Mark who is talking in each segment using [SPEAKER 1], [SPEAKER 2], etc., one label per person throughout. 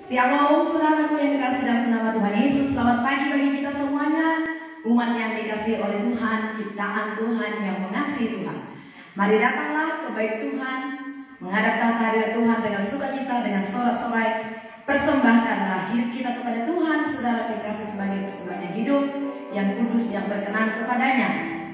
[SPEAKER 1] Shalom saudaraku yang dikasih dalam nama Tuhan Yesus. Selamat pagi bagi kita semuanya, umat yang dikasihi oleh Tuhan, ciptaan Tuhan yang mengasihi Tuhan. Mari datanglah ke bait Tuhan, menghadap tahta hadirat Tuhan dengan sukacita, dengan sorak-sorai. Persembahkanlah hidup kita kepada Tuhan, saudara dikasih sebagai persembahan hidup yang kudus, yang berkenan kepadanya.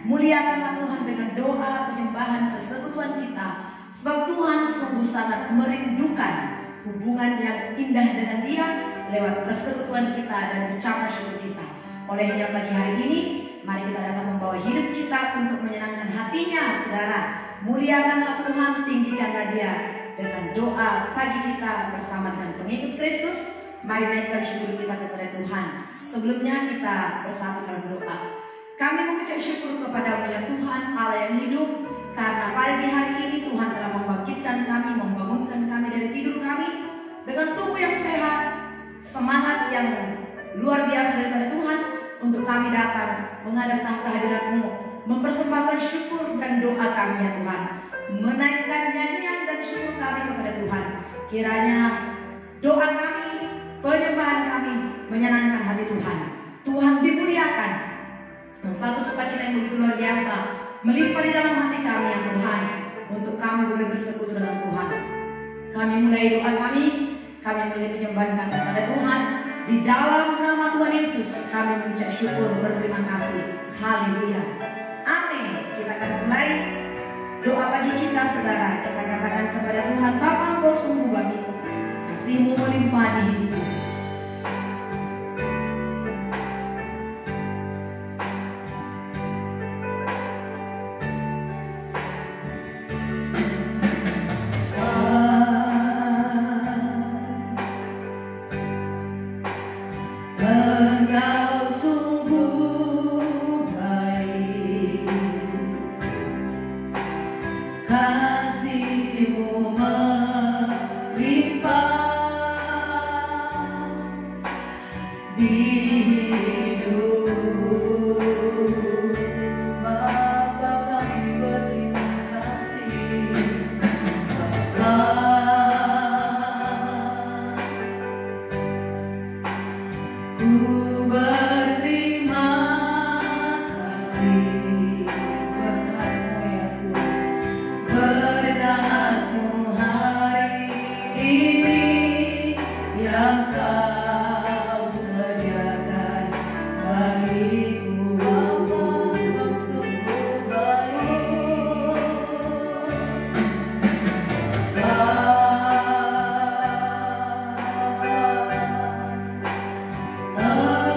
[SPEAKER 1] Muliakanlah Tuhan dengan doa, penyembahan, persekutuan kita, sebab Tuhan sungguh sangat merindukan hubungan yang indah dengan Dia lewat persekutuan kita dan ucapan syukur kita. Olehnya pagi hari ini, mari kita datang membawa hidup kita untuk menyenangkan hatinya, saudara. Muliakanlah Tuhan, tinggikanlah Dia dengan doa pagi kita bersama dengan pengikut Kristus. Mari naikkan syukur kita kepada Tuhan. Sebelumnya kita bersatu dalam doa. Kami mengucap syukur kepada-Mu ya Tuhan, Allah yang hidup, karena pagi hari ini Tuhan telah membangkitkan kami, membangunkan kami dari tidur kami dengan tubuh yang sehat, semangat yang luar biasa daripada Tuhan untuk kami datang menghadap tahta hadirat-Mu, mempersembahkan syukur dan doa kami ya Tuhan, menaikkan nyanyian dan syukur kami kepada Tuhan. Kiranya doa kami, penyembahan kami menyenangkan hati Tuhan. Tuhan dimuliakan, suatu sukacita yang begitu luar biasa melimpah di dalam hati kami ya Tuhan, untuk kami boleh bersekutu dengan Tuhan. Kami mulai doa kami mulai penyembahan kami kepada Tuhan. Di dalam nama Tuhan Yesus kami mengucap syukur, berterima kasih. Haleluya, amin. Kita akan mulai doa pagi kita, saudara. Kita katakan kepada Tuhan, Bapa, Engkau sungguh baik, kasih-Mu melimpah di hidupku.
[SPEAKER 2] Engkau sungguh baik, kasih-Mu melimpah di hidupku. Bapa, kami berterima kasih. Bapa, ku berterima kasih berkat-Mu ya Tuhan, berkat-Mu hari ini yang Kau sediakan bagiku. Bapa, Engkau sungguh baik, Engkau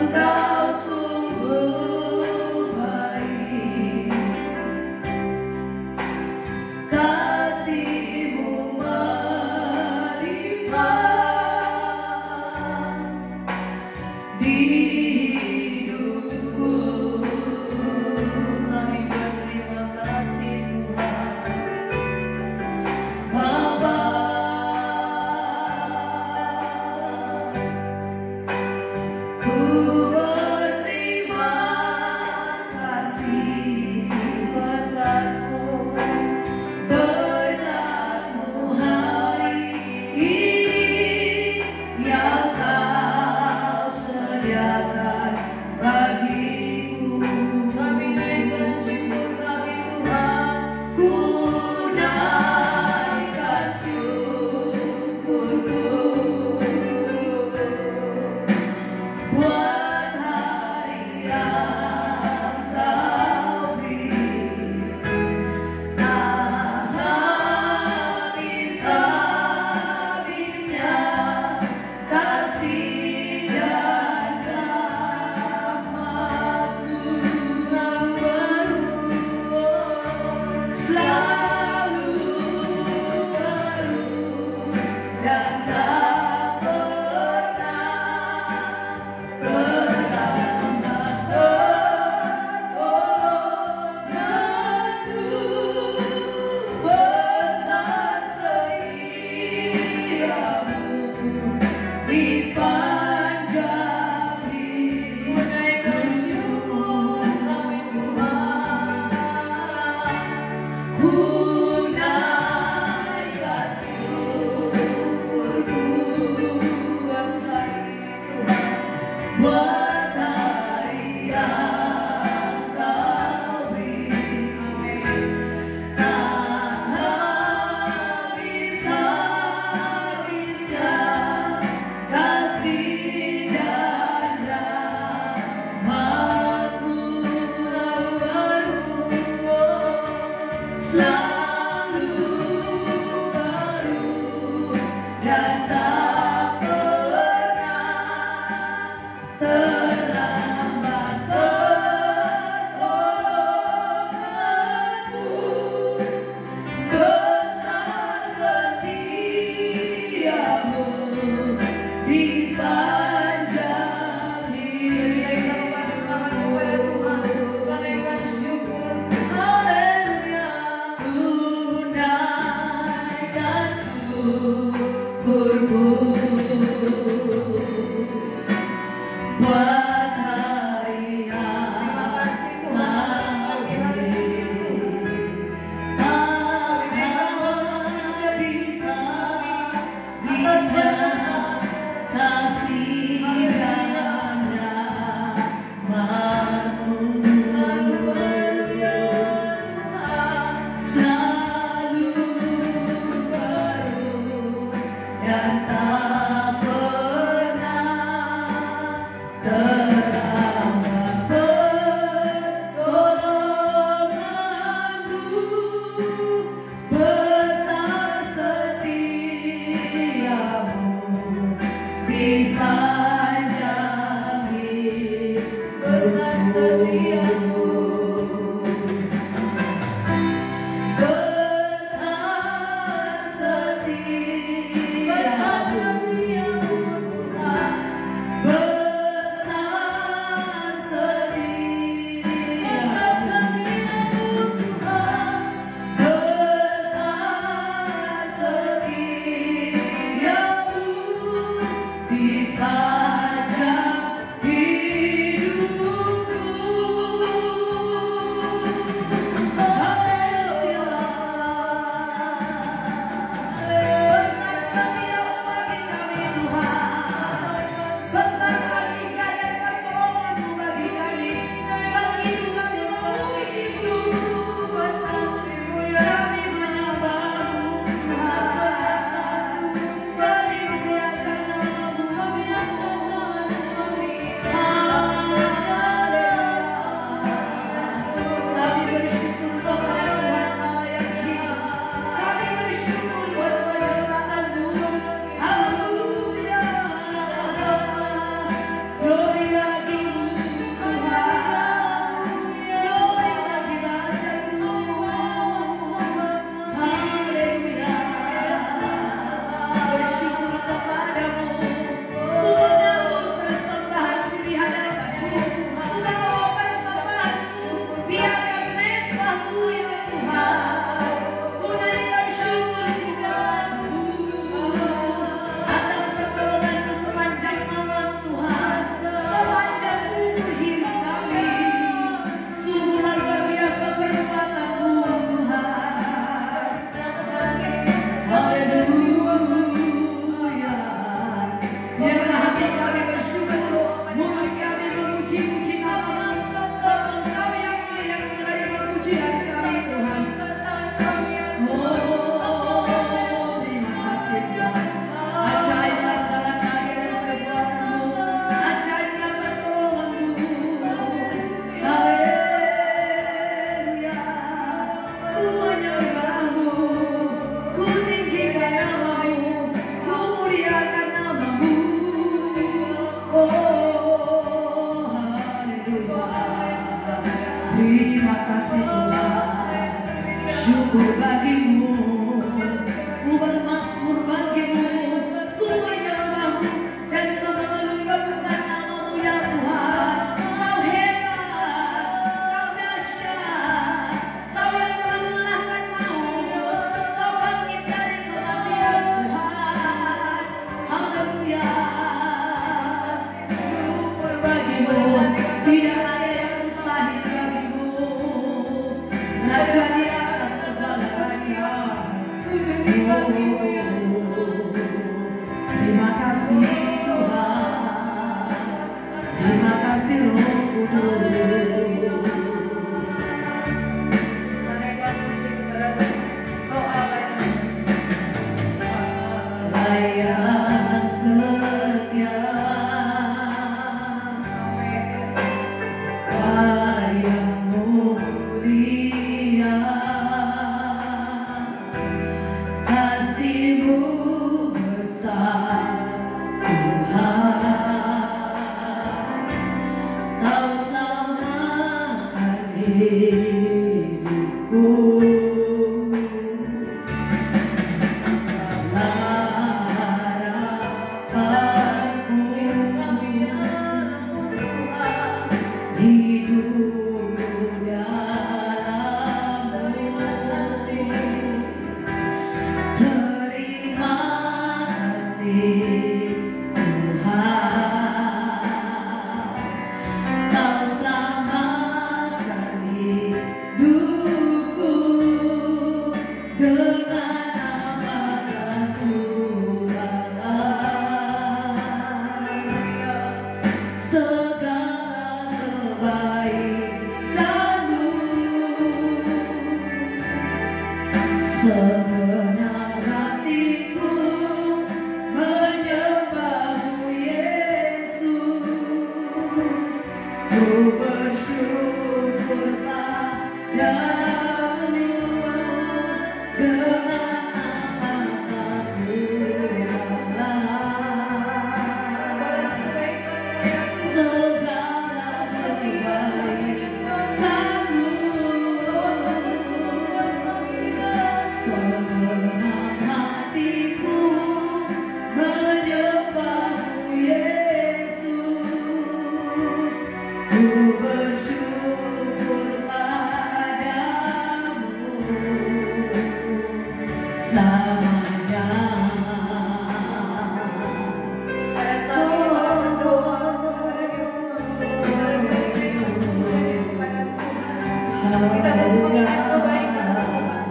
[SPEAKER 2] Kita terus mengingat kebaikan Tuhan.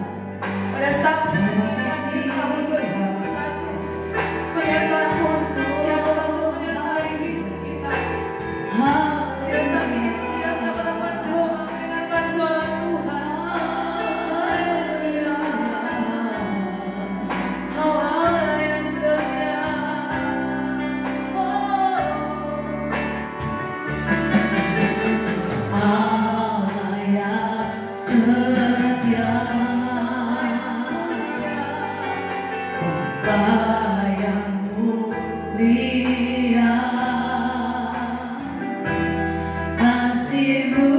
[SPEAKER 2] Pada saat yang tahun 2021 menyertai Tuhan yang selalu menyertai hidup kita. Kita saat ini setiap dapat berdoa mendengarkan suara Tuhan. Allah yang setia. Allah yang setia, Bapa yang mulia, kasih-Mu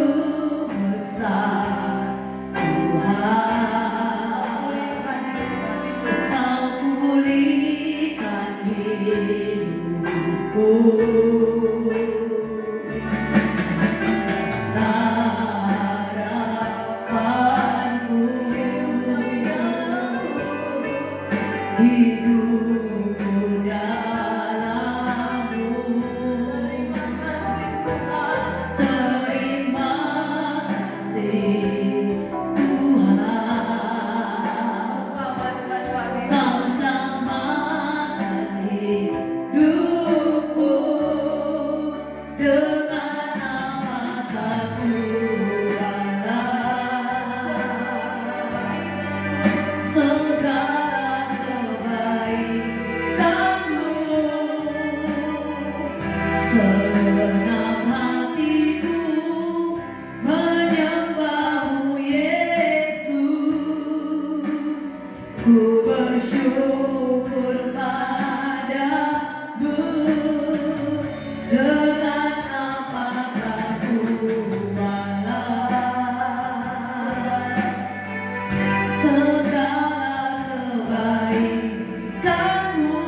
[SPEAKER 2] besar Tuhan. Kau pulihkan hidupku. Harapanku hidupku dalam-Mu. Terima kasih Tuhan. Kau selamatkan hidupku dengan nama takuranlah. Segala kebaikan-Mu, segenap hatiku menyembah-Mu Yesus. Ku bersyukur padamu dengan apakah kubalas segala kebaikan-Mu.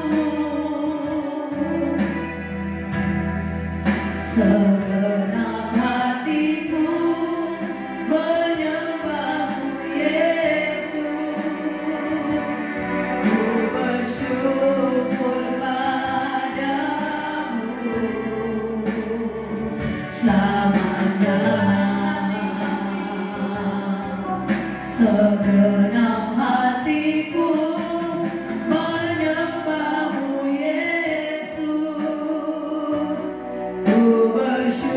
[SPEAKER 2] Segenap hatiku menyembah-Mu Yesus. Ku bersyukur padamu. Segenap hatiku menyembah-Mu Yesus. Ku bersyukur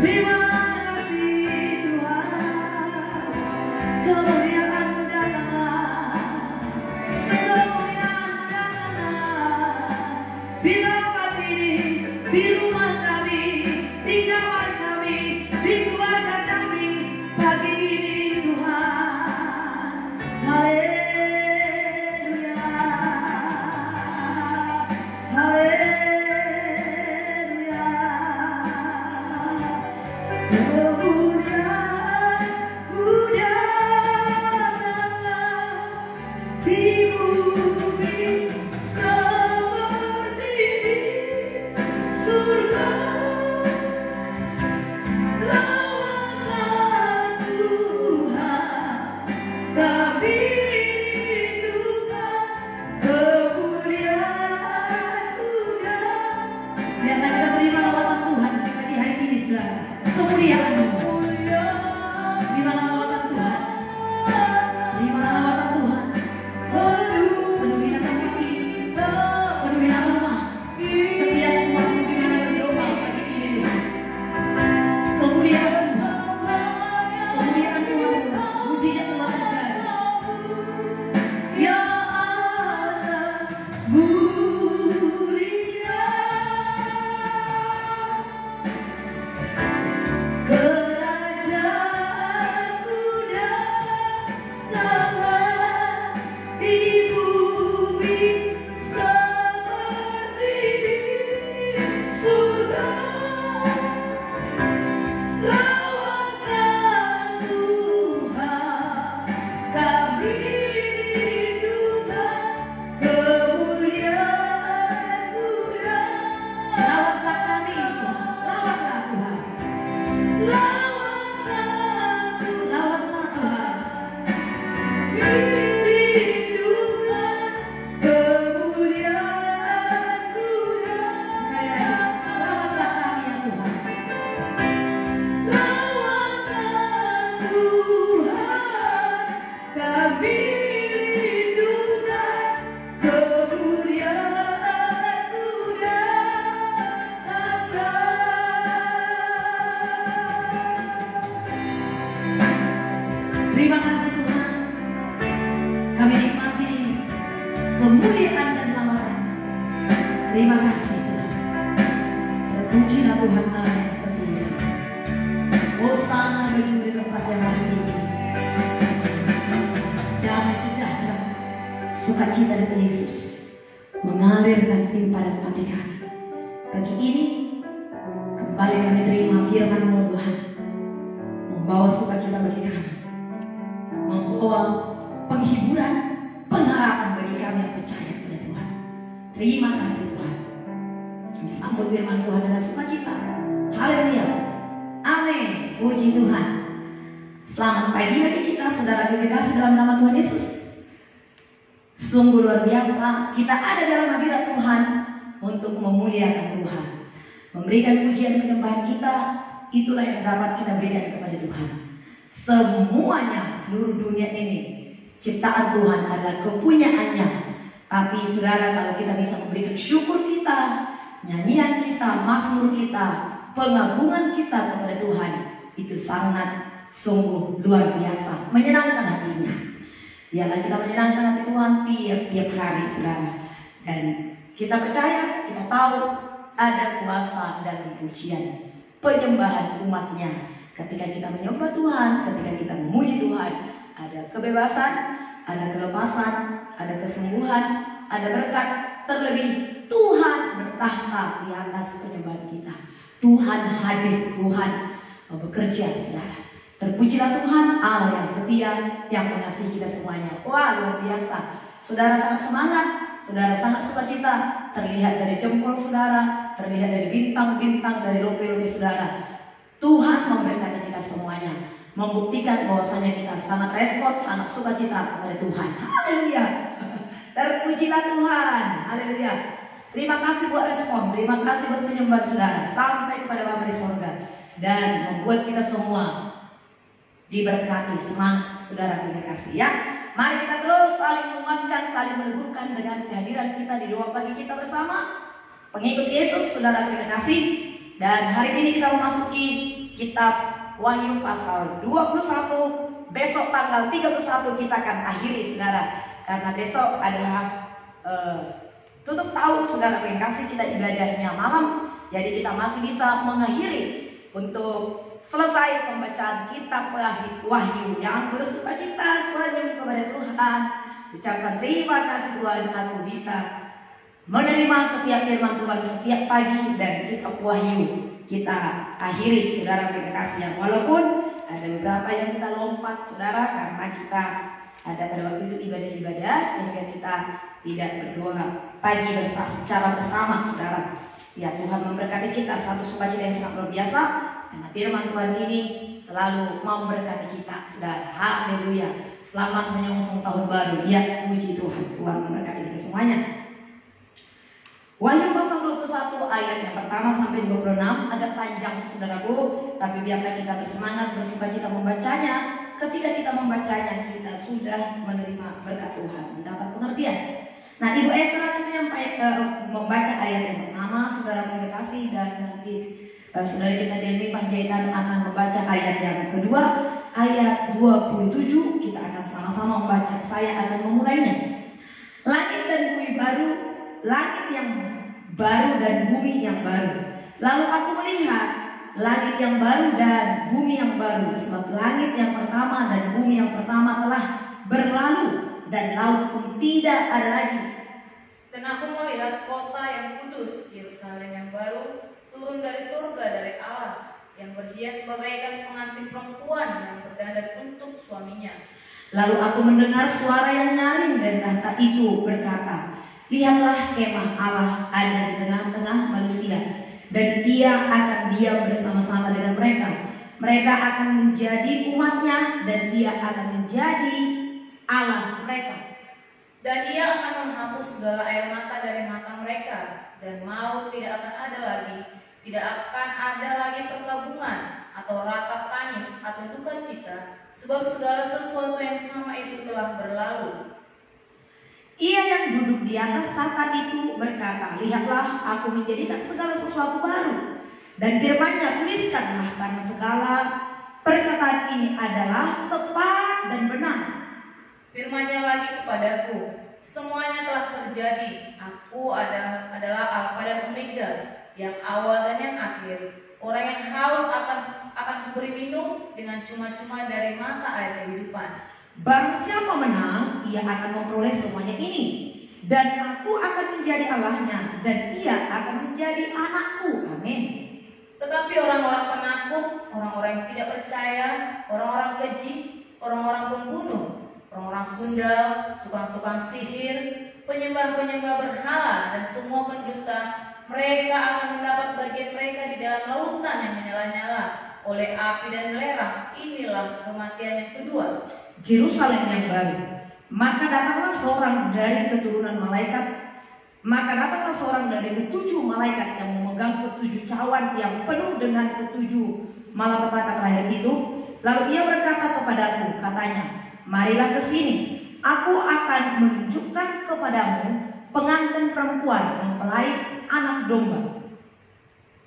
[SPEAKER 1] Terima kasih Tuhan, kemuliaan-Mu datanglah, kemuliaan-Mu datanglah di tempat ini, di rumah kami, di kamar kami, di keluarga kami pagi ini Tuhan. Haleluya, haleluya. Kemuliaan-Mu datanglah di bumi seperti di surga. Lawatlah Tuhan, kami rindukan kemuliaan-Mu. Biarlah kita terima lawatan Tuhan di hari ini, saudara. Kemuliaan-Mu. Terimalah lawatan Tuhan. Terimalah lawatan Tuhan. Penuhi nama kami, penuhi nama setiap umat yang berdoa pagi ini Tuhan. Kemuliaan Tuhan, kemuliaan Tuhan, mujizat Tuhan terjadi. Ya Allah, mulia kerajaan-Mu datanglah di bumi seperti di surga. Lawatlah Tuhan, kami rindukan kemuliaan-Mu. Lawatlah kami, lawatlah Tuhan. Lawatlah Tuhan, lawatlah Tuhan. Rindukan kemuliaan-Mu. Lawatlah kami ya Tuhan. Lawatlah Tuhan, kami rindukan kemuliaan-Mu datanglah. Terima kasih Tuhan, kami nikmati kemuliaan dan lawatan. Terima kasih Tuhan. Terpujilah Tuhan Allah yang setia. Hosana bagi di tempat yang lain ini. Damai sejahtera, sukacita dari Yesus mengalir dan timpah dan hati kami. Pagi ini kembali kami terima firman-Mu Tuhan, membawa sukacita bagi kami, membawa penghiburan, pengharapan bagi kami yang percaya kepada Tuhan. Terima kasih Tuhan. Kami sambut firman Tuhan dengan sukacita. Haleluya. Amin. Puji Tuhan. Selamat pagi bagi kita, saudara kekasih dalam nama Tuhan Yesus. Sungguh luar biasa kita ada dalam hadirat Tuhan untuk memuliakan Tuhan, memberikan pujian penyembahan kita. Itulah yang dapat kita berikan kepada Tuhan. Semuanya, seluruh dunia ini ciptaan Tuhan adalah kepunyaannya. Tapi saudara, kalau kita bisa memberikan syukur kita, nyanyian kita, mazmur kita, pengagungan kita kepada Tuhan, itu sangat sungguh luar biasa, menyenangkan hatinya. Biarlah kita menyenangkan hati Tuhan tiap-tiap hari, saudara. Dan kita percaya, kita tahu ada kuasa dalam pujian, penyembahan umatnya. Ketika kita menyembah Tuhan, ketika kita memuji Tuhan, ada kebebasan, ada kelepasan, ada kesembuhan, ada berkat. Terlebih Tuhan bertahta di atas penyembahan kita. Tuhan hadir, Tuhan bekerja, saudara. Terpujilah Tuhan Allah yang setia, yang mengasihi kita semuanya. Wah, luar biasa. Saudara sangat semangat, saudara sangat sukacita. Terlihat dari jempol saudara, terlihat dari bintang-bintang, dari lope-lope saudara. Tuhan memberkati kita semuanya, membuktikan bahwasanya kita sangat respon, sangat sukacita kepada Tuhan. Haleluya. Terpujilah Tuhan. Haleluya. Terima kasih buat respon, terima kasih buat penyembahan saudara sampai kepada Bapa di surga, dan membuat kita semua diberkati. Semangat saudara, terima kasih ya. Mari kita terus saling menguatkan, saling meneguhkan dengan kehadiran kita di doa pagi kita bersama. Pengikut Yesus, saudara, terima kasih. Dan hari ini kita memasuki kitab Wahyu pasal 21. Besok tanggal 31 kita akan akhiri saudara. Karena besok adalah tutup tahun saudara yang kasih, kita ibadahnya malam. Jadi kita masih bisa mengakhiri untuk selesai pembacaan kitab Wahyu. Jangan bersukacita selanjutnya kepada Tuhan. Ucapkan terima kasih Tuhan, aku bisa menerima setiap firman Tuhan setiap pagi, dan kitab Wahyu kita akhiri saudara yang kasih. Walaupun ada beberapa yang kita lompat saudara, karena kita ada pada waktu itu ibadah-ibadah sehingga kita tidak berdoa pagi secara bersama saudara. Ya, Tuhan memberkati kita, satu sukacita yang sangat luar biasa, karena firman Tuhan ini selalu memberkati kita saudara. Haleluya. Selamat menyongsong tahun baru. Ya, puji Tuhan. Tuhan memberkati kita semuanya. Wahyu pasal 21 ayat yang pertama sampai 26 agak panjang saudaraku, tapi biarlah kita bersemangat bersukacita membacanya. Ketika kita membacanya, kita sudah menerima berkat Tuhan, mendapat pengertian. Nah, Ibu Esra nanti yang membaca ayat yang pertama, saudara yang kasih, dan nanti saudara kita Delmi Panjaitan akan membaca ayat yang kedua, ayat 27. Kita akan sama-sama membaca. Saya akan memulainya. Langit dan bumi baru, langit yang baru dan bumi yang baru. Lalu aku melihat langit yang baru dan bumi yang baru, sebab langit yang pertama dan bumi yang pertama telah berlalu, dan laut pun tidak ada lagi.
[SPEAKER 2] Dan aku melihat kota yang kudus, Yerusalem yang baru, turun dari surga dari Allah, yang berhias bagaikan pengantin perempuan yang berdandan untuk suaminya.
[SPEAKER 1] Lalu aku mendengar suara yang nyaring dari tahta itu berkata, lihatlah kemah Allah ada di tengah-tengah manusia, dan ia akan diam bersama-sama dengan mereka. Mereka akan menjadi umatnya, dan ia akan menjadi Allah mereka.
[SPEAKER 2] Dan ia akan menghapus segala air mata dari mata mereka, dan maut tidak akan ada lagi. Tidak akan ada lagi perkabungan, atau ratap tangis, atau duka cita, sebab segala sesuatu yang sama itu telah berlalu.
[SPEAKER 1] Ia yang duduk di atas tahta itu berkata, lihatlah aku menjadikan segala sesuatu baru. Dan firman-Nya, tuliskanlah, karena segala perkataan ini adalah tepat dan benar.
[SPEAKER 2] Firman-Nya lagi kepadaku, semuanya telah terjadi. Aku adalah Alfa dan Omega, yang awal dan yang akhir. Orang yang haus akan kuberi minum dengan cuma-cuma dari mata air kehidupan.
[SPEAKER 1] Barang siapa menang, ia akan memperoleh semuanya ini. Dan aku akan menjadi Allahnya, dan ia akan menjadi anakku. Amin.
[SPEAKER 2] Tetapi orang-orang penakut, orang-orang yang tidak percaya, orang-orang keji, orang-orang pembunuh, orang-orang sundal, tukang-tukang sihir, penyembah-penyembah berhala, dan semua pendusta, mereka akan mendapat bagian mereka di dalam lautan yang menyala-nyala oleh api dan belerang. Inilah kematian yang kedua.
[SPEAKER 1] Yerusalem yang baru. Maka datanglah seorang dari keturunan malaikat. Maka datanglah seorang dari ketujuh malaikat yang memegang ketujuh cawan yang penuh dengan ketujuh malapetaka terakhir itu. Lalu ia berkata kepadaku, katanya, marilah ke sini. Aku akan menunjukkan kepadamu pengantin perempuan mempelai anak domba.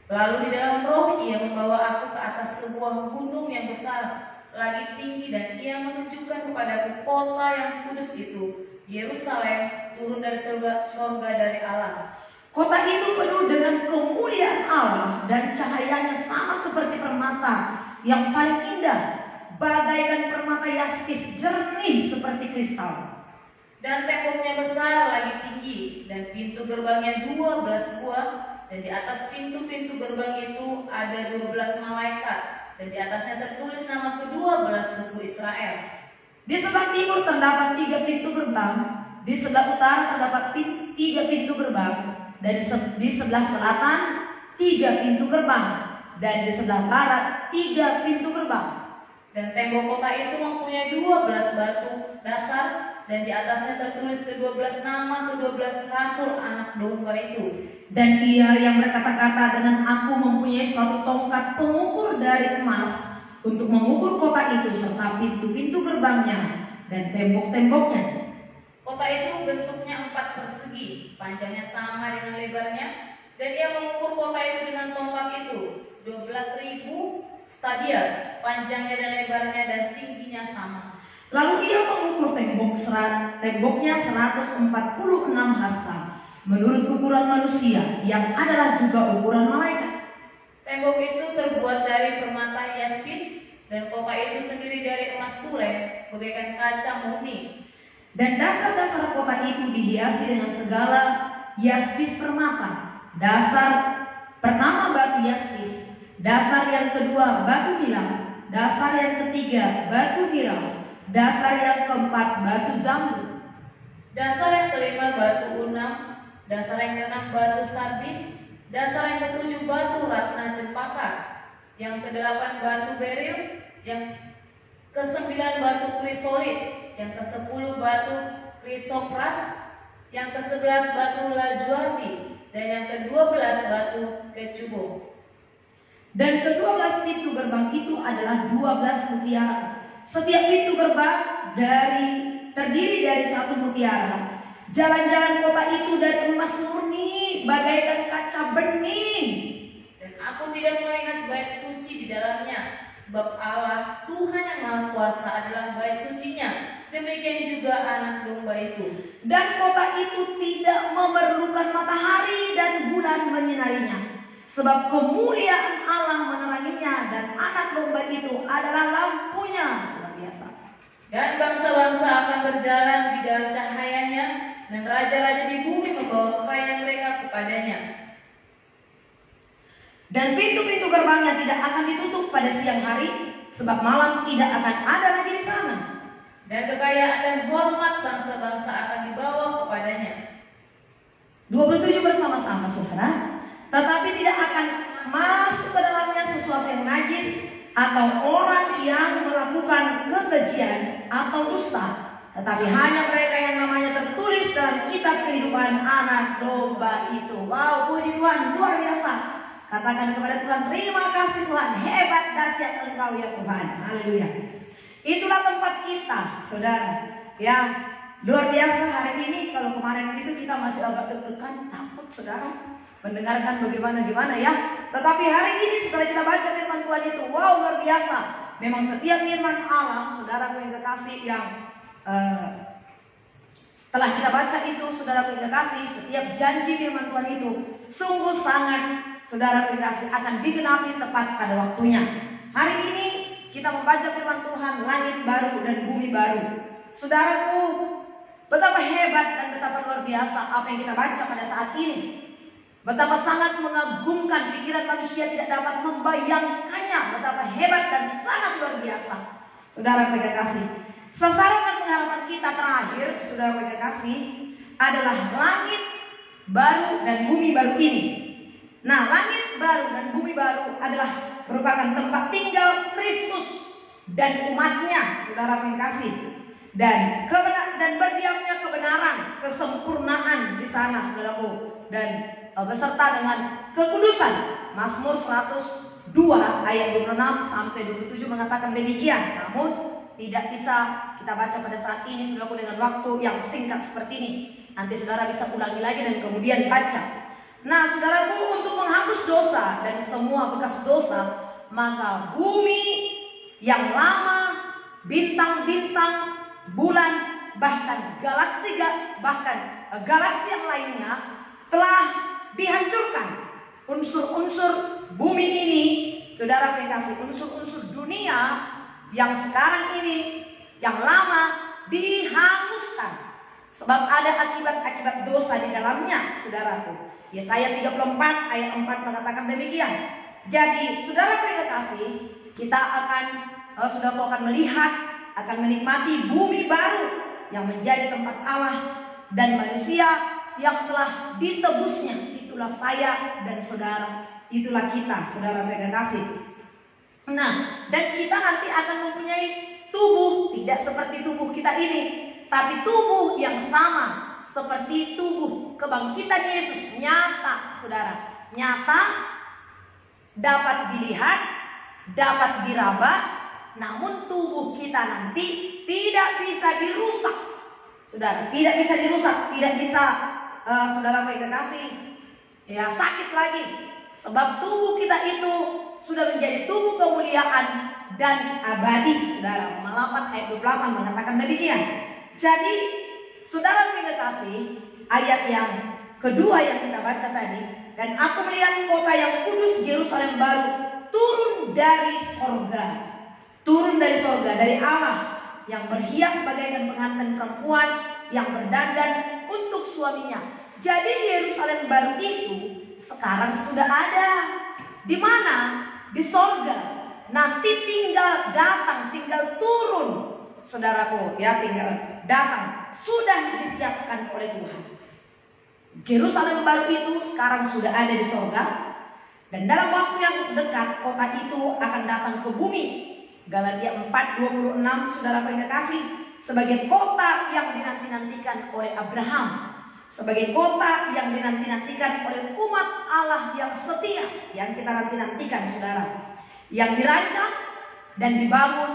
[SPEAKER 2] Lalu di dalam roh ia membawa aku ke atas sebuah gunung yang besar, lagi tinggi, dan ia menunjukkan kepadaku kota yang kudus itu, Yerusalem, turun dari surga dari Allah.
[SPEAKER 1] Kota itu penuh dengan kemuliaan Allah, dan cahayanya sama seperti permata yang paling indah, bagaikan permata yaspis jernih seperti kristal.
[SPEAKER 2] Dan temboknya besar lagi tinggi, dan pintu gerbangnya 12 buah, dan di atas pintu-pintu gerbang itu ada 12 malaikat, dan di atasnya tertulis nama ke-12 suku Israel. Di
[SPEAKER 1] sebelah timur terdapat 3 pintu gerbang, di sebelah utara terdapat 3 pintu gerbang, dan di sebelah selatan 3 pintu gerbang, dan di sebelah barat 3 pintu gerbang.
[SPEAKER 2] Dan tembok kota itu mempunyai 12 batu dasar, dan di atasnya tertulis ke-12 nama ke-12 rasul anak domba itu.
[SPEAKER 1] Dan ia yang berkata-kata dengan aku mempunyai suatu tongkat pengukur dari emas untuk mengukur kota itu serta pintu-pintu gerbangnya dan tembok-temboknya.
[SPEAKER 2] Kota itu bentuknya 4 persegi, panjangnya sama dengan lebarnya, dan ia mengukur kota itu dengan tongkat itu 12.000 stadia, panjangnya dan lebarnya dan tingginya sama.
[SPEAKER 1] Lalu ia mengukur temboknya 146 hasta menurut ukuran manusia yang adalah juga ukuran malaikat.
[SPEAKER 2] Tembok itu terbuat dari permata yaspis dan kota itu sendiri dari emas tulen bagaikan kaca murni.
[SPEAKER 1] Dan dasar-dasar kota itu dihiasi dengan segala yaspis permata. Dasar pertama batu yaspis, dasar yang kedua batu nilam, dasar yang ketiga batu niram, dasar yang keempat batu zamrud,
[SPEAKER 2] Dasar yang kelima batu unam, dasar yang keenam batu sardis, dasar yang ketujuh batu ratna cempaka, yang kedelapan batu beril, yang kesembilan batu krisolit, yang kesepuluh batu krisopras, yang kesebelas batu lajuardi, dan yang kedua-12 batu kecubung.
[SPEAKER 1] Dan ke-12 pintu gerbang itu adalah 12 mutiara. Setiap pintu gerbang terdiri dari satu mutiara. Jalan-jalan kota itu dari emas murni bagaikan kaca bening.
[SPEAKER 2] Dan aku tidak melihat bait suci di dalamnya, sebab Allah Tuhan yang Maha Kuasa adalah bait sucinya. Demikian juga anak domba itu.
[SPEAKER 1] Dan kota itu tidak memerlukan matahari dan bulan menyinarinya, sebab kemuliaan Allah meneranginya dan anak domba itu adalah lampunya. Luar biasa.
[SPEAKER 2] Dan bangsa-bangsa akan berjalan di dalam cahayanya, dan raja-raja di bumi membawa kekayaan mereka kepadanya.
[SPEAKER 1] Dan pintu-pintu gerbangnya tidak akan ditutup pada siang hari, sebab malam tidak akan ada lagi di sana.
[SPEAKER 2] Dan kekayaan dan hormat bangsa-bangsa akan dibawa kepadanya.
[SPEAKER 1] 27 bersama-sama saudara. Tetapi tidak akan masuk ke dalamnya sesuatu yang najis atau orang yang melakukan kekejian atau dusta, tetapi hanya mereka yang namanya tertulis dalam kitab kehidupan anak domba itu. Wow, puji Tuhan, luar biasa. Katakan kepada Tuhan, terima kasih Tuhan, hebat dahsyat Engkau ya Tuhan. Haleluya. Itulah tempat kita, saudara. Ya, luar biasa hari ini. Kalau kemarin itu kita masih agak deg-degan, takut saudara mendengarkan bagaimana ya. Tetapi hari ini setelah kita baca firman Tuhan itu, wow, luar biasa. Memang setiap firman Allah, saudara yang kekasih, yang telah kita baca itu, saudara yang kekasih, setiap janji firman Tuhan itu sungguh sangat, saudara yang kekasih, akan digenapi tepat pada waktunya. Hari ini kita membaca firman Tuhan, langit baru dan bumi baru. Saudaraku, betapa hebat dan betapa luar biasa apa yang kita baca pada saat ini. Betapa sangat mengagumkan, pikiran manusia tidak dapat membayangkannya. Betapa hebat dan sangat luar biasa. Saudara yang kekasih, sasaran dan pengharapan kita terakhir, saudara yang kekasih, adalah langit baru dan bumi baru ini. Nah, langit baru dan bumi baru adalah merupakan tempat tinggal Kristus dan umatnya, saudara yang kekasih. Dan berdiamnya kebenaran, kesempurnaan di sana, saudaraku. Dan beserta dengan kekudusan. Mazmur 102 ayat 26 sampai 27 mengatakan demikian. Namun tidak bisa kita baca pada saat ini, saudaraku, dengan waktu yang singkat seperti ini. Nanti saudara bisa ulangi lagi dan kemudian baca. Nah, saudaraku, untuk menghapus dosa dan semua bekas dosa, maka bumi yang lama, bintang-bintang, bulan, bahkan galaksi yang lainnya telah dihancurkan. Unsur-unsur bumi ini, saudara kekasih, unsur-unsur dunia yang sekarang ini, yang lama, dihanguskan. Sebab ada akibat-akibat dosa di dalamnya, saudaraku. Yesaya 34 ayat 4 mengatakan demikian. Jadi, saudara kekasih, kita saudaraku akan melihat, akan menikmati bumi baru yang menjadi tempat Allah dan manusia yang telah ditebusnya. Itulah saya dan saudara, itulah kita, saudara kekasih. Nah, dan kita nanti akan mempunyai tubuh tidak seperti tubuh kita ini, tapi tubuh yang sama seperti tubuh kebangkitan Yesus. Nyata, saudara, nyata, dapat dilihat, dapat diraba. Namun tubuh kita nanti tidak bisa dirusak, saudara, tidak bisa dirusak, tidak bisa saudara kekasih, ya, sakit lagi. Sebab tubuh kita itu sudah menjadi tubuh kemuliaan dan abadi. Saudara, Romans 8 ayat 28 mengatakan demikian. Jadi, saudara yang kekasih, ayat yang kedua yang kita baca tadi, dan aku melihat kota yang kudus Yerusalem baru turun dari sorga. Turun dari sorga, dari Allah yang berhias bagaikan pengantin perempuan yang berdandan untuk suaminya. Jadi Yerusalem baru itu sekarang sudah ada. Di mana? Di sorga. Nanti tinggal datang, tinggal turun. Saudaraku, ya, tinggal datang. Sudah disiapkan oleh Tuhan. Yerusalem baru itu sekarang sudah ada di sorga. Dan dalam waktu yang dekat kota itu akan datang ke bumi. Galatia 4:26, saudara yang kekasih, sebagai kota yang dinanti-nantikan oleh Abraham, sebagai kota yang dinanti-nantikan oleh umat Allah yang setia, yang kita nanti-nantikan, saudara, yang dirancang dan dibangun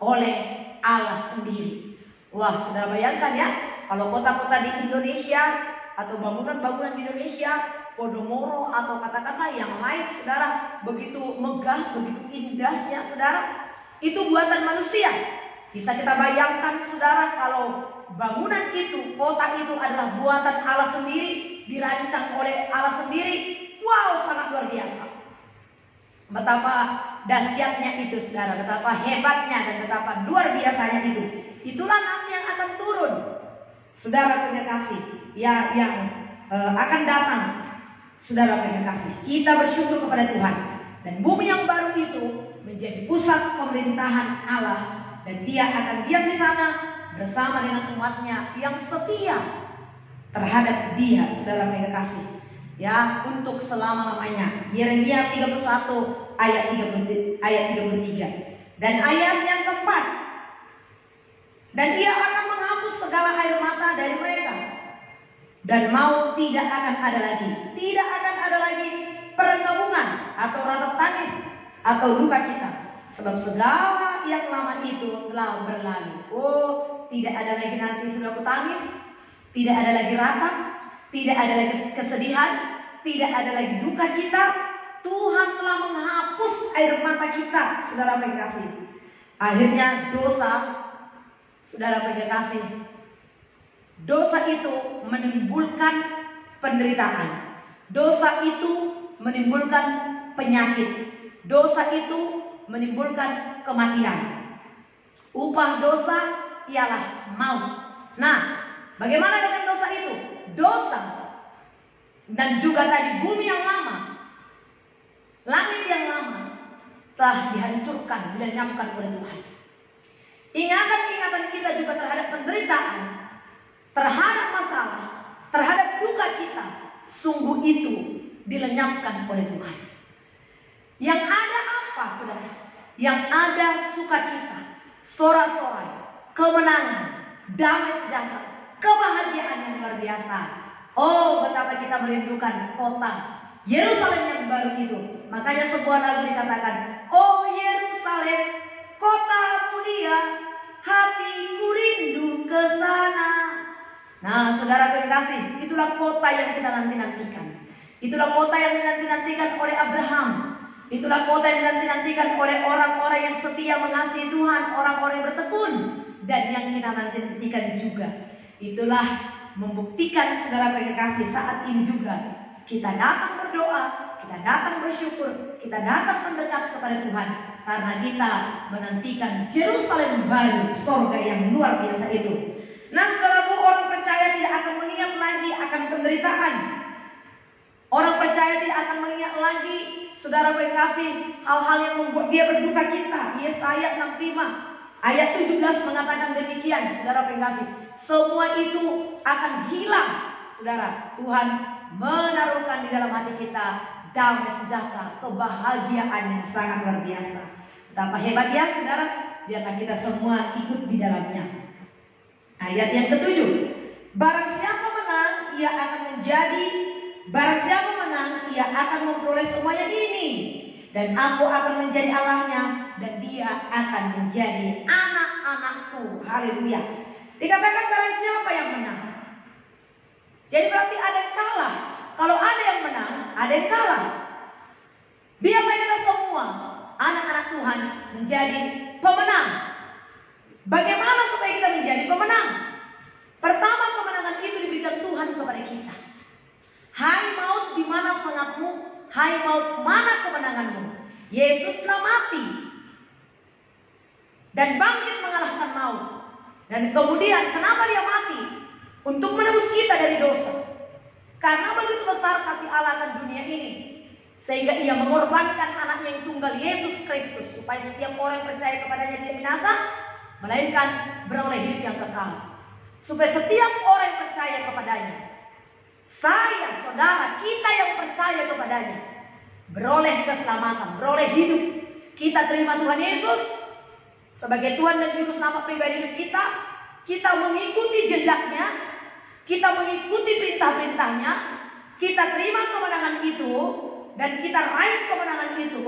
[SPEAKER 1] oleh Allah sendiri. Wah, saudara bayangkan ya, kalau kota-kota di Indonesia atau bangunan-bangunan di Indonesia, Podomoro atau kata-kata yang lain, saudara, begitu megah, begitu indahnya, saudara, itu buatan manusia. Bisa kita bayangkan, saudara, kalau bangunan itu, kota itu adalah buatan Allah sendiri, dirancang oleh Allah sendiri. Wow, sangat luar biasa. Betapa dahsyatnya itu, saudara, betapa hebatnya dan betapa luar biasanya itu. Itulah nanti yang akan turun, saudara punya kasih, ya, yang akan datang, saudara punya kasih. Kita bersyukur kepada Tuhan, dan bumi yang baru itu menjadi pusat pemerintahan Allah, dan Dia akan diam di sana bersama dengan umatnya yang setia terhadap Dia, saudara punya kasih, ya, untuk selama-lamanya. Yeremia 31 ayat 33 dan ayat yang keempat. Dan Ia akan menghapus segala air mata dari mereka, dan maut tidak akan ada lagi. Tidak akan ada lagi pergabungan atau ratap tangis atau duka cita, sebab segala yang lama itu telah berlalu. Oh, tidak ada lagi nanti saudaraku tangis, tidak ada lagi ratap, tidak ada lagi kesedihan, tidak ada lagi duka cita. Tuhan telah menghapus air mata kita, saudara yang kasih. Akhirnya dosa, saudara yang kasih, dosa itu menimbulkan penderitaan. Dosa itu menimbulkan penyakit. Dosa itu menimbulkan kematian. Upah dosa ialah maut. Nah, bagaimana dengan dosa itu? Dosa dan juga tadi bumi yang lama, langit yang lama telah dihancurkan, dilenyapkan oleh Tuhan. Ingatan-ingatan kita juga terhadap penderitaan, terhadap masalah, terhadap duka cita, sungguh itu dilenyapkan oleh Tuhan. Yang ada apa, saudara? Yang ada sukacita, sorak-sorai, kemenangan, damai sejahtera, kebahagiaan yang luar biasa. Oh, betapa kita merindukan kota Yerusalem yang baru itu. Makanya sebuah lagu dikatakan, oh Yerusalem, kota mulia, hatiku rindu ke sana. Nah, saudara kekasih, itulah kota yang kita nanti-nantikan. Itulah kota yang dinanti-nantikan oleh Abraham. Itulah kota yang dinanti-nantikan oleh orang-orang yang setia mengasihi Tuhan, orang-orang yang bertekun, dan yang kita nanti-nantikan juga. Itulah membuktikan, saudara kekasih, saat ini juga kita datang berdoa, kita datang bersyukur, kita datang mendekat kepada Tuhan, karena kita menantikan Yerusalem baru, surga yang luar biasa itu. Nah, saudaraku, orang percaya tidak akan mengingat lagi akan penderitaan. Orang percaya tidak akan mengingat lagi, saudara kekasih, hal-hal yang membuat dia berduka cita. Yesaya 65 ayat 17 mengatakan demikian, saudara kekasih. Semua itu akan hilang, saudara. Tuhan menaruhkan di dalam hati kita damai sejahtera, kebahagiaan yang sangat luar biasa. Betapa hebat ya, saudara. Biarlah kita semua ikut di dalamnya. Ayat yang ketujuh, barang siapa menang, ia akan menjadi, barang siapa menang, ia akan memperoleh semuanya ini, dan aku akan menjadi Allahnya, dan dia akan menjadi anak-anakku. Haleluya. Dikatakan barang siapa yang menang. Jadi berarti ada yang kalah. Kalau ada yang menang, ada yang kalah. Tuhan menjadi pemenang. Bagaimana supaya kita menjadi pemenang? Pertama, kemenangan itu diberikan Tuhan kepada kita. Hai maut, di mana semangatmu? Hai maut, mana kemenanganmu? Yesus telah mati dan bangkit mengalahkan maut. Dan kemudian kenapa dia mati? Untuk menebus kita dari dosa. Karena begitu besar kasih Allah akan dunia ini, sehingga ia mengorbankan anaknya yang tunggal, Yesus Kristus, supaya setiap orang yang percaya kepadanya tidak binasa, melainkan beroleh hidup yang kekal. Supaya setiap orang yang percaya kepadanya, saya, saudara, kita yang percaya kepadanya, beroleh keselamatan, beroleh hidup. Kita terima Tuhan Yesus sebagai Tuhan dan Juru Selamat pribadi hidup kita. Kita mengikuti jejaknya, kita mengikuti perintah-perintahnya, kita terima kemenangan itu, dan kita raih kemenangan itu,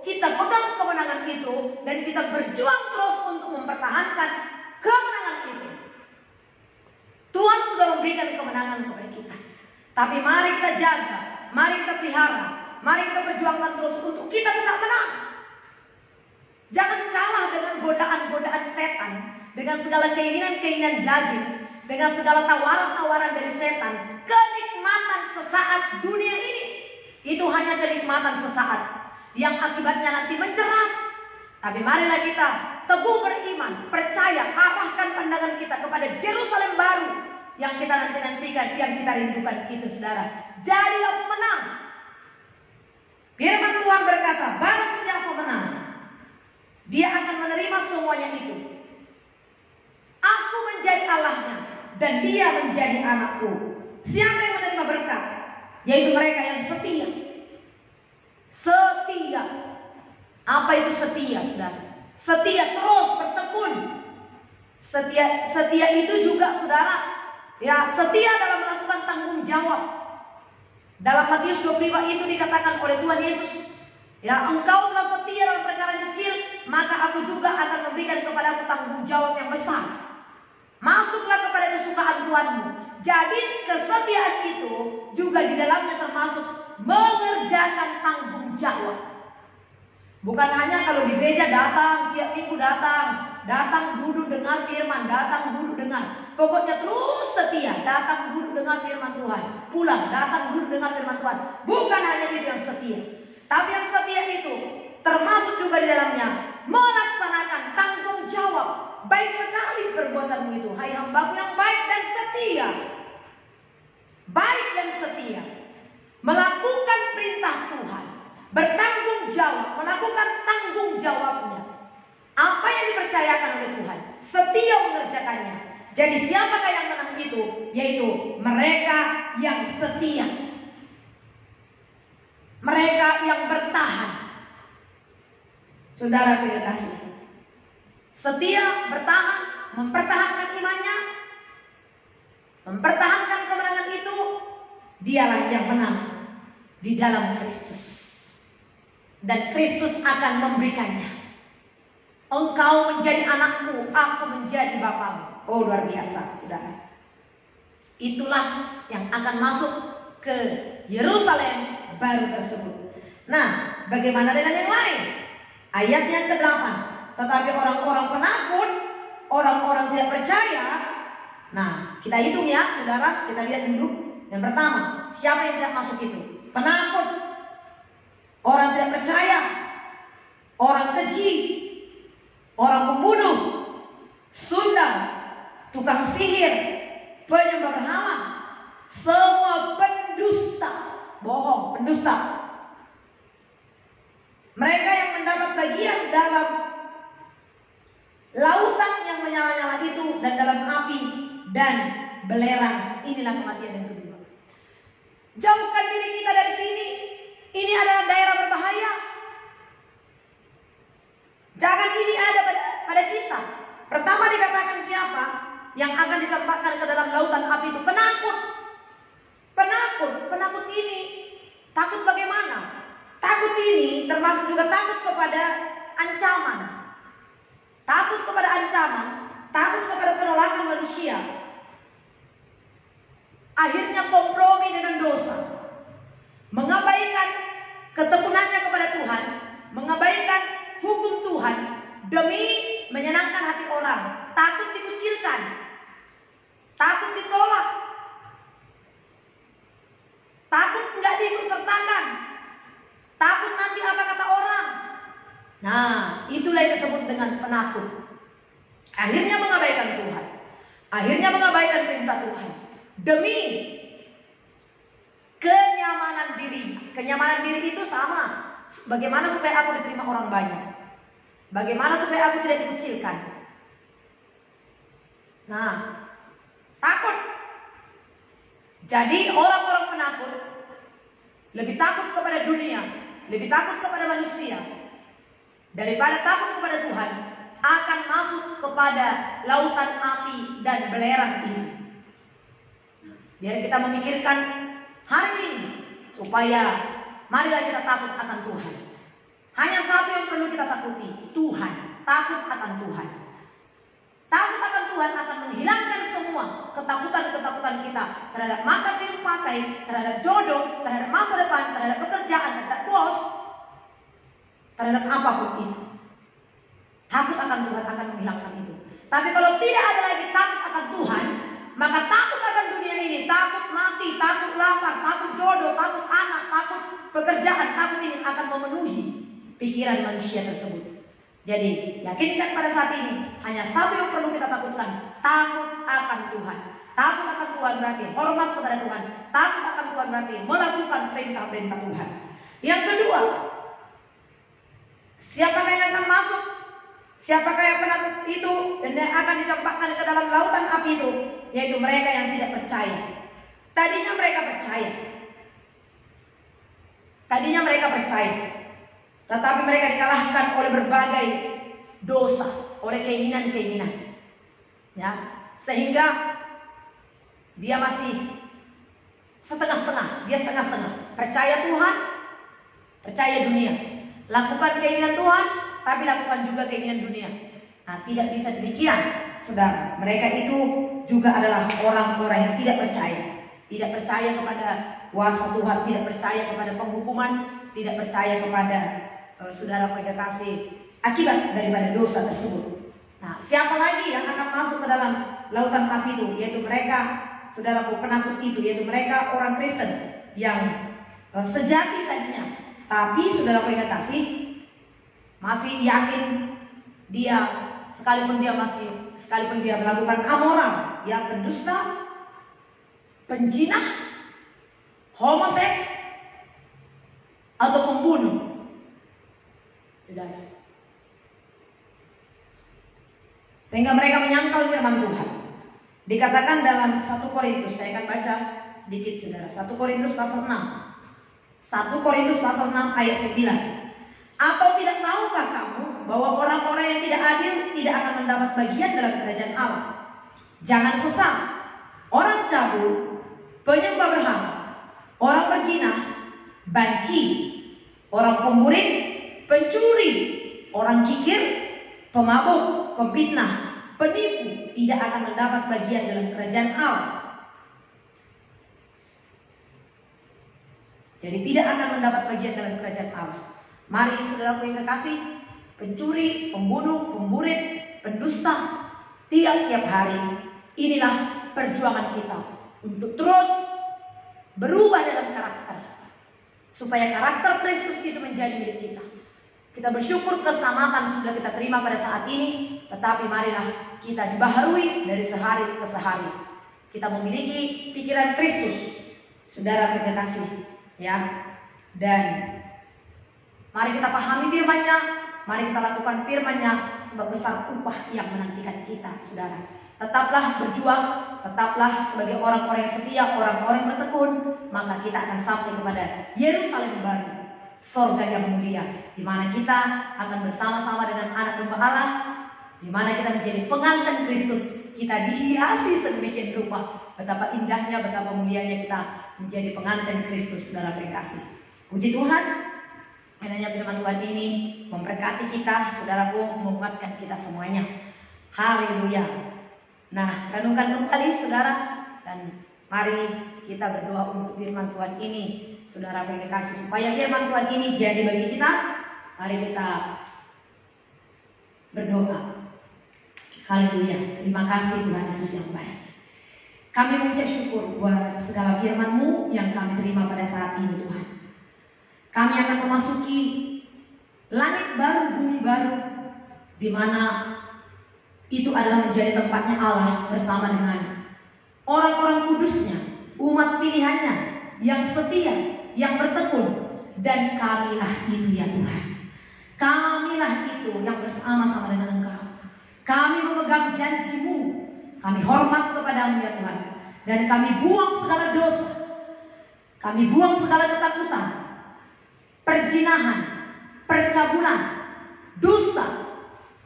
[SPEAKER 1] kita pegang kemenangan itu, dan kita berjuang terus untuk mempertahankan kemenangan itu. Tuhan sudah memberikan kemenangan kepada kita, tapi mari kita jaga, mari kita pelihara, mari kita perjuangkan terus untuk kita tetap menang. Jangan kalah dengan godaan-godaan setan, dengan segala keinginan-keinginan daging, dengan segala tawaran-tawaran dari setan. Kenikmatan sesaat dunia ini, itu hanya kenikmatan sesaat yang akibatnya nanti menjerat. Tapi marilah kita teguh beriman, percaya, arahkan pandangan kita kepada Yerusalem baru yang kita nantikan, yang kita rindukan itu, saudara. Jadilah pemenang. Firman Tuhan berkata, barang siapa menang, dia akan menerima semuanya itu. Aku menjadi Allahnya dan dia menjadi anakku. Siapa yang menerima berkat? Yaitu mereka yang setia. Setia. Apa itu setia, saudara? Setia terus bertekun. Setia itu juga, saudara, ya, setia dalam melakukan tanggung jawab. Dalam Matius 25 itu dikatakan oleh Tuhan Yesus, ya, engkau telah setia dalam perkara kecil, maka aku juga akan memberikan kepadamu tanggung jawab yang besar. Masuklah kepada kesukaan Tuhanmu. Jadi kesetiaan itu juga di dalamnya termasuk mengerjakan tanggung jawab. Bukan hanya kalau di gereja datang, tiap minggu datang duduk dengar firman, datang duduk dengar. Pokoknya terus setia, datang duduk dengar firman Tuhan, pulang, datang duduk dengar firman Tuhan. Bukan hanya itu yang setia, tapi yang setia itu termasuk juga di dalamnya melaksanakan tanggung jawab. Baik sekali perbuatanmu itu, hai hambaku yang baik dan setia. Baik dan setia, melakukan perintah Tuhan, bertanggung jawab, melakukan tanggung jawabnya. Apa yang dipercayakan oleh Tuhan, setia mengerjakannya. Jadi siapakah yang menang itu? Yaitu mereka yang setia, mereka yang bertahan. Saudara kasih, setia, bertahan, mempertahankan imannya, mempertahankan kemenangan itu, dialah yang menang di dalam Kristus. Dan Kristus akan memberikannya. Engkau menjadi anakku, aku menjadi bapamu. Oh, luar biasa, saudara. Itulah yang akan masuk ke Yerusalem baru tersebut. Nah, bagaimana dengan yang lain? Ayat yang ke-8. Tetapi orang-orang penakut, orang-orang tidak percaya. Nah, kita hitung ya, saudara. Kita lihat dulu. Yang pertama, siapa yang tidak masuk itu? Penakut, orang tidak percaya, orang keji, orang pembunuh, sundal, tukang sihir, penyembah berhala, semua pendusta, bohong, pendusta. Mereka yang mendapat bagian dalam lautan yang menyala-nyala itu dan dalam api dan belerang. Inilah kematian yang kedua. Jauhkan diri kita dari sini. Ini adalah daerah berbahaya. Jangan ini ada pada kita. Pertama dikatakan siapa yang akan dicampakkan ke dalam lautan api itu? Penakut. Penakut ini takut bagaimana? Takut ini termasuk juga takut kepada ancaman. Takut kepada ancaman, takut kepada penolakan manusia. Akhirnya kompromi dengan dosa, mengabaikan ketekunannya kepada Tuhan, mengabaikan hukum demi menyenangkan hati orang, takut dikucilkan, takut ditolak, takut nggak diikutsertakan, takut nanti apa kata orang. Nah, itulah yang disebut dengan penakut. Akhirnya mengabaikan Tuhan, akhirnya mengabaikan perintah Tuhan demi kenyamanan diri. Kenyamanan diri itu sama. Bagaimana supaya aku diterima orang banyak? Bagaimana supaya aku tidak dikucilkan? Nah, takut. Jadi orang-orang penakut lebih takut kepada dunia, lebih takut kepada manusia daripada takut kepada Tuhan, akan masuk kepada lautan api dan belerang ini. Biar kita memikirkan hari ini supaya marilah kita takut akan Tuhan. Hanya satu yang perlu kita takuti, Tuhan. Takut akan Tuhan. Takut akan Tuhan akan menghilangkan semua ketakutan-ketakutan kita terhadap makan minum pakai, terhadap jodoh, terhadap masa depan, terhadap pekerjaan, terhadap bos, terhadap apapun itu. Takut akan Tuhan akan menghilangkan itu. Tapi kalau tidak ada lagi takut akan Tuhan, maka takut akan dunia ini, takut mati, takut lapar, takut jodoh, takut anak, takut pekerjaan, takut ini akan memenuhi pikiran manusia tersebut. Jadi yakinkan pada saat ini hanya satu yang perlu kita takutkan, takut akan Tuhan. Takut akan Tuhan berarti hormat kepada Tuhan. Takut akan Tuhan berarti melakukan perintah-perintah Tuhan. Yang kedua, siapakah yang akan masuk? Siapakah yang penakut itu dan yang akan dicampakkan ke dalam lautan api itu? Yaitu mereka yang tidak percaya. Tadinya mereka percaya. Tadinya mereka percaya. Tetapi mereka dikalahkan oleh berbagai dosa, oleh keinginan-keinginan. Ya, sehingga dia masih setengah-setengah, dia setengah-setengah. Percaya Tuhan, percaya dunia. Lakukan keinginan Tuhan, tapi lakukan juga keinginan dunia. Nah, tidak bisa demikian, saudara. Mereka itu juga adalah orang-orang yang tidak percaya. Tidak percaya kepada kuasa Tuhan, tidak percaya kepada penghukuman, tidak percaya kepada saudara kekasih akibat daripada dosa tersebut. Nah, siapa lagi yang akan masuk ke dalam lautan api itu? Yaitu mereka, saudaraku penakut itu, yaitu mereka orang Kristen yang sejati tadinya, tapi saudaraku kekasih masih yakin dia, sekalipun dia melakukan amoral, yang pendusta, penjinah, homoseks, atau pembunuh. Saudara. Sehingga mereka menyangkal firman Tuhan. Dikatakan dalam 1 Korintus, saya akan baca sedikit saudara. 1 Korintus pasal 6. 1 Korintus pasal 6 ayat 9. Atau tidak tahukah kamu bahwa orang-orang yang tidak adil tidak akan mendapat bagian dalam kerajaan Allah? Jangan sesat. Orang cabul, penyembah berhala, orang berzina, banci, orang pemburik, pencuri, orang kikir, pemabuk, pemfitnah, penipu tidak akan mendapat bagian dalam kerajaan Allah. Jadi tidak akan mendapat bagian dalam kerajaan Allah. Mari saudaraku yang kekasih, pencuri, pembunuh, pemburik, pendusta, tiap-tiap hari inilah perjuangan kita untuk terus berubah dalam karakter, supaya karakter Kristus itu menjadi milik kita. Kita bersyukur keselamatan sudah kita terima pada saat ini, tetapi marilah kita dibaharui dari sehari ke sehari. Kita memiliki pikiran Kristus, saudara kekasih, ya. Dan mari kita pahami firman-Nya, mari kita lakukan firman-Nya, sebab besar upah yang menantikan kita, saudara. Tetaplah berjuang, tetaplah sebagai orang-orang yang setia, orang-orang yang bertekun, maka kita akan sampai kepada Yerusalem baru, sorga yang mulia, di mana kita akan bersama-sama dengan anak domba Allah, di mana kita menjadi pengantin Kristus. Kita dihiasi sedemikian rupa. Betapa indahnya, betapa mulianya kita menjadi pengantin Kristus, saudara kekasih. Puji Tuhan, kiranya firman Tuhan ini memberkati kita, saudaraku, menguatkan kita semuanya. Haleluya. Nah, renungkan kembali saudara, dan mari kita berdoa untuk firman Tuhan ini, saudara kekasih, supaya firman Tuhan ini jadi bagi kita. Mari kita berdoa. Haleluya. Terima kasih Tuhan Yesus yang baik. Kami mengucap syukur buat segala firman-Mu yang kami terima pada saat ini Tuhan. Kami akan memasuki langit baru, bumi baru, di mana itu adalah menjadi tempatnya Allah bersama dengan orang-orang kudusnya, umat pilihannya yang setia, yang bertekun. Dan kamilah itu ya Tuhan. Kamilah itu yang bersama-sama dengan Engkau. Kami memegang janji-Mu. Kami hormat kepadamu ya Tuhan. Dan kami buang segala dosa. Kami buang segala ketakutan, perzinahan, percabulan, dusta,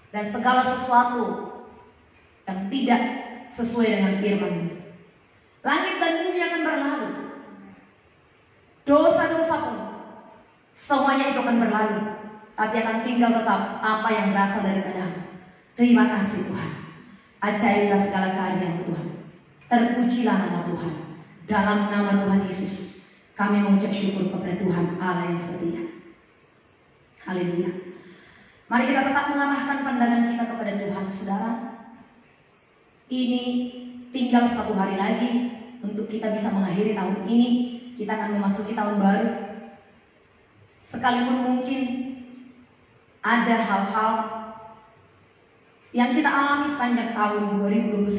[SPEAKER 1] dan segala sesuatu yang tidak sesuai dengan firman-Mu. Langit dan bumi akan berlalu. Dosa-dosa pun semuanya itu akan berlalu. Tapi akan tinggal tetap apa yang berasal daripada-Mu. Terima kasih Tuhan. Ajaiblah segala karya-Mu Tuhan. Terpujilah nama Tuhan. Dalam nama Tuhan Yesus kami mengucap syukur kepada Tuhan Allah yang setia. Haleluya. Mari kita tetap mengarahkan pandangan kita kepada Tuhan, saudara. Ini tinggal 1 hari lagi untuk kita bisa mengakhiri tahun ini. Kita akan memasuki tahun baru. Sekalipun mungkin ada hal-hal yang kita alami sepanjang tahun 2021,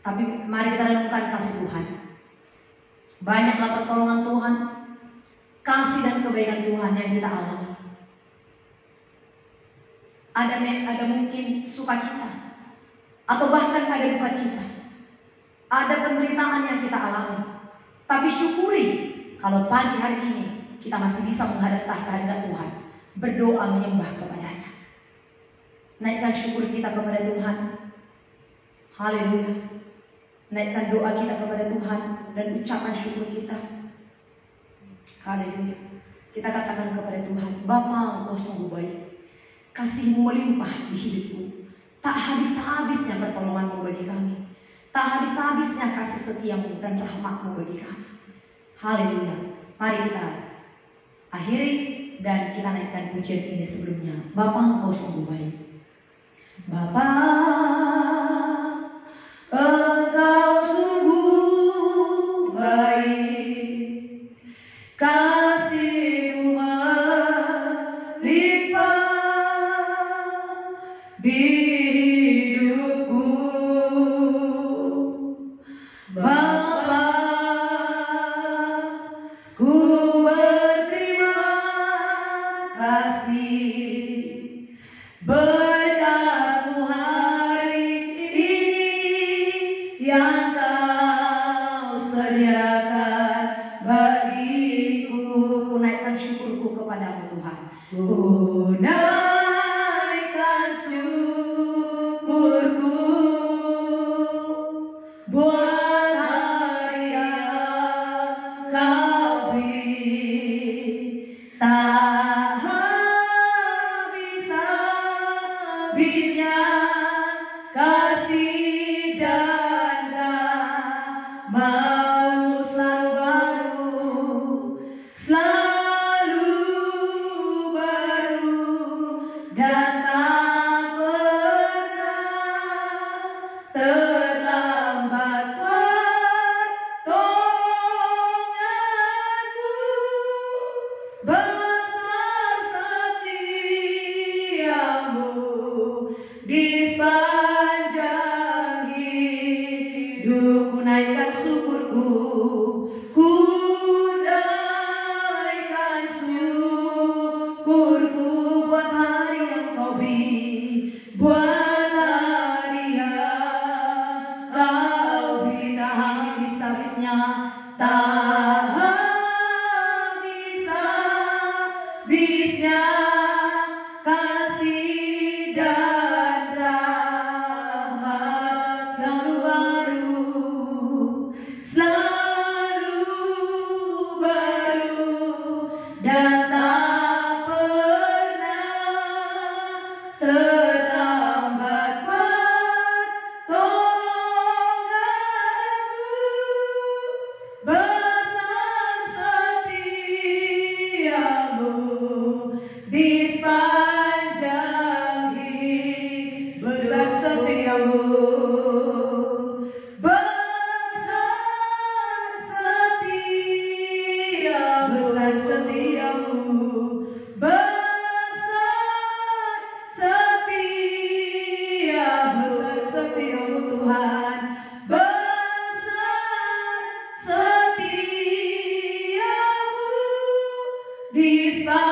[SPEAKER 1] tapi mari kita renungkan kasih Tuhan. Banyaklah pertolongan Tuhan, kasih dan kebaikan Tuhan yang kita alami. Ada mungkin sukacita, atau bahkan ada duka cita. Ada penderitaan yang kita alami. Tapi syukuri kalau pagi hari ini kita masih bisa menghadap tahta hadirat Tuhan, berdoa menyembah kepada-Nya. Naikkan syukur kita kepada Tuhan. Haleluya. Naikkan doa kita kepada Tuhan dan ucapan syukur kita. Haleluya. Kita katakan kepada Tuhan, Bapa, Engkau sungguh baik. Kasih-Mu melimpah di hidupku. Tak habis-habisnya pertolongan-Mu bagi kami. Tak habis-habisnya kasih setia-Mu dan rahmat-Mu bagi kami. Haleluya. Mari kita akhiri dan kita naikkan pujian ini sebelumnya. Bapa, Engkau sungguh baik. Bapa, Engkau sungguh baik. Kasih-Mu melimpah di hidupku. Bapa, ku berterima kasih berkat-Mu hari ini yang Kau sediakan bagiku. Naikkan syukurku kepada-Mu Tuhan. Ku naikkan syukurku buat hari yang Kau beri. Tak habis-habisnya kasih dan rahmat-Mu selalu baru, dan tak pernah terlambat pertolongan-Mu. Besar setia-Mu di sepanjang hidupku. Naikkan syukurku, ku naikkan syukurku buat hari yang Kau beri, buat hari yang Kau beri. Tak habis-habisnya, tak habis-habisnya kasih dan rahmat selalu baru, dan tak pernah terlambat pertolongan-Mu. Besar setia-Mu di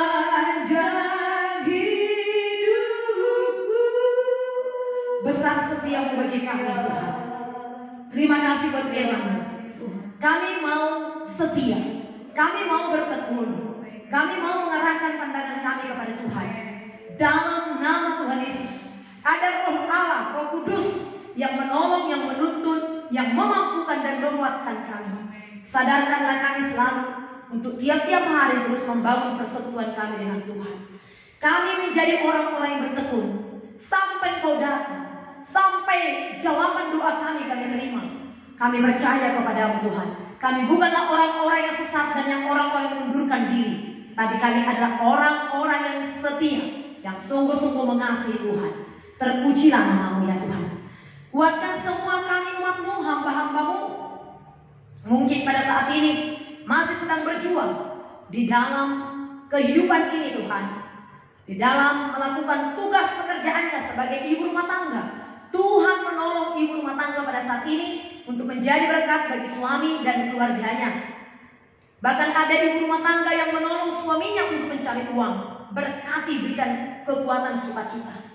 [SPEAKER 1] sepanjang hidupku. Besar setiamu bagi kami Tuhan. Terima kasih buat firman-Mu. Kami mau setia, kami mau bertekun, kami mau mengarahkan pandangan kami kepada Tuhan. Dalam nama Tuhan Yesus, ada Roh Allah, Roh Kudus yang menolong, yang menuntun, yang memampukan dan menguatkan kami. Sadarkanlah kami selalu untuk tiap-tiap hari terus membangun persekutuan kami dengan Tuhan. Kami menjadi orang-orang yang bertekun sampai Kau datang, sampai jawaban doa kami terima. Kami percaya kepada-Mu Tuhan. Kami bukanlah orang-orang yang sesat dan yang orang-orang yang mengundurkan diri, tapi kami adalah orang-orang yang setia, yang sungguh-sungguh mengasihi Tuhan. Terpujilah nama-Mu ya Tuhan. Kuatkan semua kami umat-Mu, hamba-hamba-Mu. Mungkin pada saat ini masih sedang berjuang di dalam kehidupan ini Tuhan, di dalam melakukan tugas pekerjaannya sebagai ibu rumah tangga. Tuhan menolong ibu rumah tangga pada saat ini untuk menjadi berkat bagi suami dan keluarganya. Bahkan ada ibu rumah tangga yang menolong suaminya untuk mencari uang. Berkati, berikan kekuatan sukacita.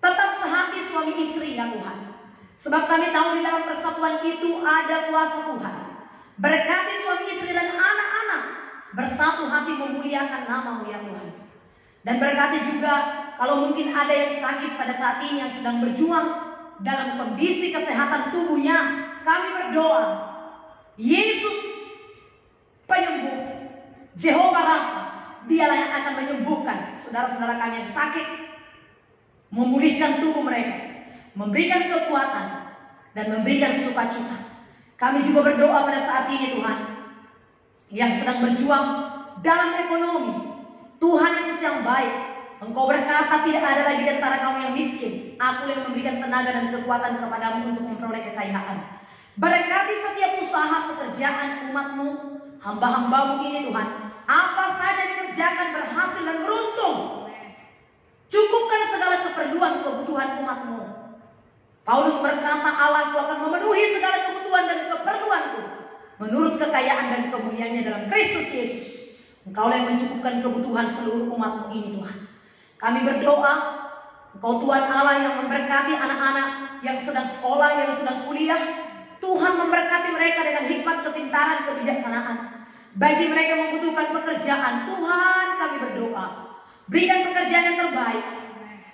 [SPEAKER 1] Tetap sehati suami istri ya Tuhan. Sebab kami tahu di dalam persatuan itu ada kuasa Tuhan. Berkati suami istri dan anak-anak bersatu hati memuliakan nama-Mu ya Tuhan. Dan berkati juga kalau mungkin ada yang sakit pada saat ini, yang sedang berjuang dalam kondisi kesehatan tubuhnya, kami berdoa, Yesus penyembuh, Jehovah Rafa, Dialah yang akan menyembuhkan saudara-saudara kami yang sakit, memulihkan tubuh mereka, memberikan kekuatan, dan memberikan sukacita. Kami juga berdoa pada saat ini Tuhan, yang sedang berjuang dalam ekonomi. Tuhan Yesus yang baik, Engkau berkata tidak ada lagi di antara kamu yang miskin. Aku yang memberikan tenaga dan kekuatan kepadamu untuk memperoleh kekayaan. Berkati setiap usaha pekerjaan umat-Mu, hamba-hamba-Mu ini Tuhan. Apa saja dikerjakan berhasil dan beruntung. Cukupkan segala keperluan kebutuhan umat-Mu. Paulus berkata, Allahku akan memenuhi segala kebutuhan dan keperluanku menurut kekayaan dan kemuliaannya dalam Kristus Yesus. Engkaulah yang mencukupkan kebutuhan seluruh umat-Mu ini Tuhan. Kami berdoa, Engkau Tuhan Allah yang memberkati anak-anak yang sedang sekolah, yang sedang kuliah. Tuhan memberkati mereka dengan hikmat, kepintaran, kebijaksanaan. Bagi mereka yang membutuhkan pekerjaan, Tuhan kami berdoa, berikan pekerjaan yang terbaik,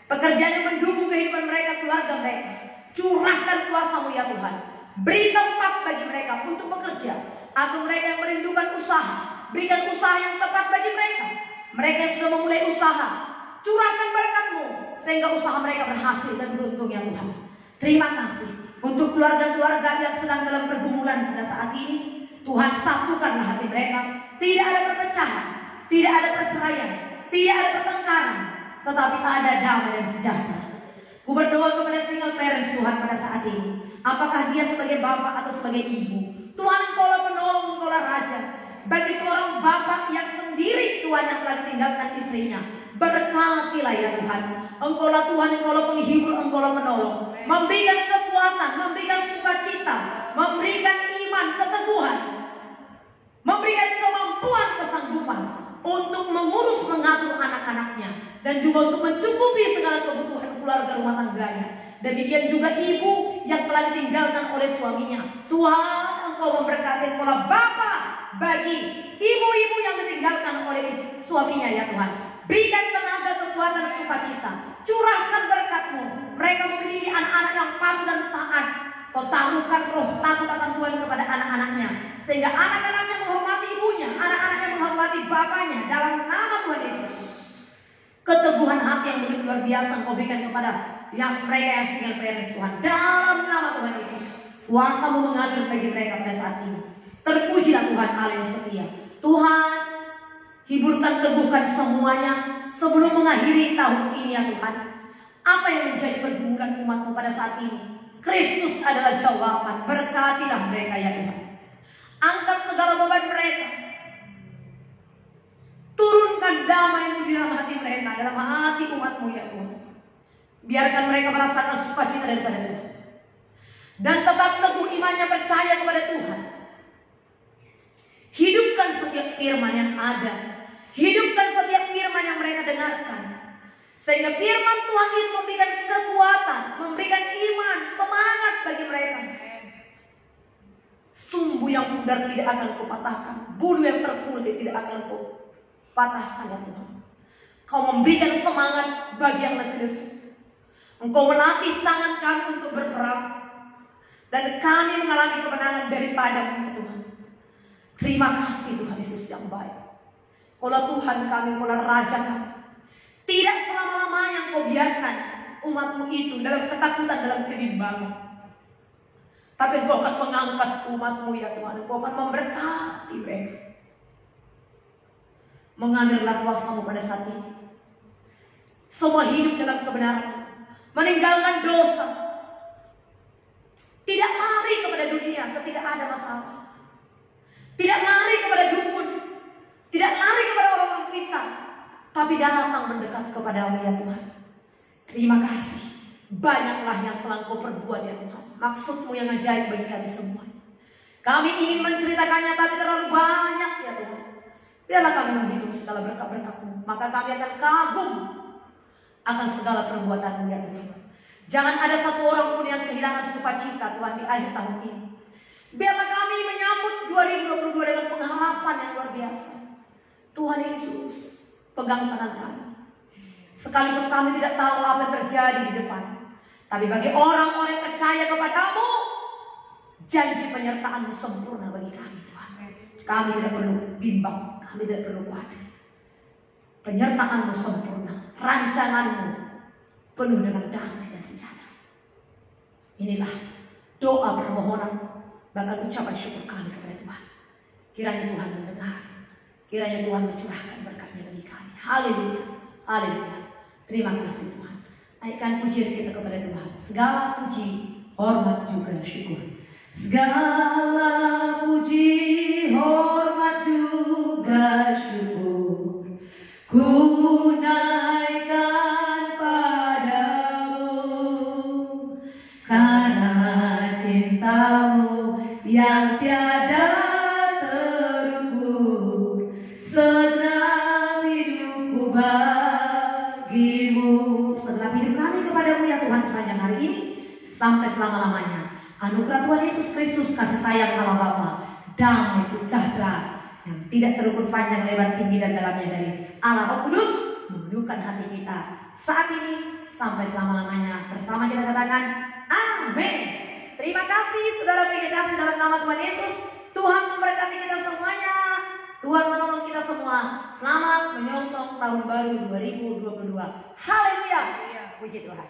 [SPEAKER 1] pekerjaan yang mendukung kehidupan mereka, keluarga mereka. Curahkan kuasa-Mu ya Tuhan. Beri tempat bagi mereka untuk bekerja, atau mereka yang merindukan usaha, berikan usaha yang tepat bagi mereka. Mereka yang sudah memulai usaha, curahkan berkat-Mu sehingga usaha mereka berhasil dan beruntung ya Tuhan. Terima kasih untuk keluarga-keluarga yang sedang dalam pergumulan pada saat ini. Tuhan, satukanlah hati mereka. Tidak ada perpecahan, tidak ada perceraian, tidak ada pertengkaran, tetapi ada damai dan sejahtera. Ku berdoa kepada single parents Tuhan pada saat ini. Apakah dia sebagai bapak atau sebagai ibu, Tuhan Engkaulah penolong, Engkaulah raja. Bagi seorang bapak yang sendiri Tuhan yang telah ditinggalkan istrinya, berkatilah ya Tuhan. Engkaulah Tuhan, Engkaulah penghibur, Engkaulah penolong. Memberikan kekuatan, memberikan sukacita, memberikan iman, keteguhan, memberikan kemampuan, kesanggupan untuk mengurus, mengatur anak-anaknya, dan juga untuk mencukupi segala kebutuhan keluarga rumah tangganya. Demikian juga ibu yang telah ditinggalkan oleh suaminya. Tuhan, Engkau memberkati, Engkaulah Bapa bagi ibu-ibu yang ditinggalkan oleh suaminya ya Tuhan. Berikan tenaga, kekuatan, sukacita. Curahkan berkat-Mu. Mereka memiliki anak-anak yang patuh dan taat. Kau taruhkan roh takut akan Tuhan kepada anak-anaknya, sehingga anak-anaknya menghormati ibunya, anak-anaknya menghormati bapaknya dalam nama Tuhan Yesus. Keteguhan hati yang begitu luar biasa Engkau berikan kepada yang mereka yang single parents Tuhan. Dalam nama Tuhan Yesus, kuasa-Mu mengatur bagi mereka pada saat ini. Terpujilah Tuhan Allah yang setia. Tuhan, hiburkan, teguhkan semuanya sebelum mengakhiri tahun ini ya Tuhan. Apa yang menjadi pergumulan umat-Mu pada saat ini? Kristus adalah jawaban. Berkatilah mereka ya Tuhan. Angkat segala beban mereka. Turunkan damai-Mu di dalam hati mereka, dalam hati umat-Mu ya Tuhan. Biarkan mereka merasakan sukacita daripada Tuhan. Dan tetap teguh imannya, percaya kepada Tuhan. Hidupkan setiap firman yang ada. Hidupkan setiap firman yang mereka dengarkan. Sehingga firman Tuhan itu memberikan kekuatan, memberikan iman, semangat bagi mereka. Sumbu yang pudar tidak akan kau patahkan, bulu yang terkulit tidak akan kau patahkan ya Tuhan. Kau memberikan semangat bagi yang letih lesu. Engkau melatih tangan kami untuk berperang, dan kami mengalami kemenangan daripada-Mu ya Tuhan. Terima kasih Tuhan Yesus yang baik. Kaulah Tuhan kami, Kaulah Raja kami. Tidak selama-lamanya Engkau biarkan umat-Mu itu dalam ketakutan, dalam kebimbangan. Tapi Engkau akan mengangkat umat-Mu ya Tuhan. Engkau akan memberkati mereka. Mengalirlah kuasa-Mu pada saat ini. Semua hidup dalam kebenaran, meninggalkan dosa, tidak lari kepada dunia ketika ada masalah, tidak lari kepada dukun, tidak lari kepada orang-orang pintar, tapi datang mendekat kepada-Mu ya Tuhan. Terima kasih. Banyaklah yang telah Kau perbuat ya Tuhan. Maksud-Mu yang ajaib bagi kami semua. Kami ingin menceritakannya tapi terlalu banyak ya Tuhan. Biarlah kami menghitung segala berkat-berkat-Mu, maka kami akan kagum akan segala perbuatan-Mu ya Tuhan. Jangan ada satu orang pun yang kehilangan sukacita Tuhan di akhir tahun ini. Biarlah kami menyambut 2022 dengan pengharapan yang luar biasa. Tuhan Yesus, pegang tangan kami. Sekalipun kami tidak tahu apa yang terjadi di depan, tapi bagi orang-orang yang percaya kepada-Mu, janji penyertaan-Mu sempurna bagi kami Tuhan. Kami tidak perlu bimbang, kami tidak perlu khawatir. Penyertaan-Mu sempurna, rancangan-Mu penuh dengan damai dan sejahtera. Inilah doa permohonan, bahkan ucapan syukur kami kepada Tuhan. Kiranya Tuhan mendengar, kiranya Tuhan mencurahkan berkat-Nya bagi kami. Haleluya, haleluya. Terima kasih Tuhan. Naikkan pujian kita kepada Tuhan. Segala puji, hormat juga syukur. Segala puji, hormat juga syukur ku naikkan padamu, karena cinta-Mu yang tiada terukur, senang hidupku bagimu. Setelah hidup kami kepada-Mu ya Tuhan sepanjang hari ini sampai selama-lamanya. Anugerah Tuhan Yesus Kristus, kasih sayang Allah Bapa, damai sejahtera yang tidak terukur panjang lebar tinggi dan dalamnya dari Allah Roh Kudus memenuhkan hati kita saat ini sampai selama-lamanya. Bersama kita katakan amin. Terima kasih saudara kasih dalam nama Tuhan Yesus. Tuhan memberkati kita semuanya. Tuhan menolong kita semua. Selamat menyongsong tahun baru 2022. Haleluya. Puji Tuhan.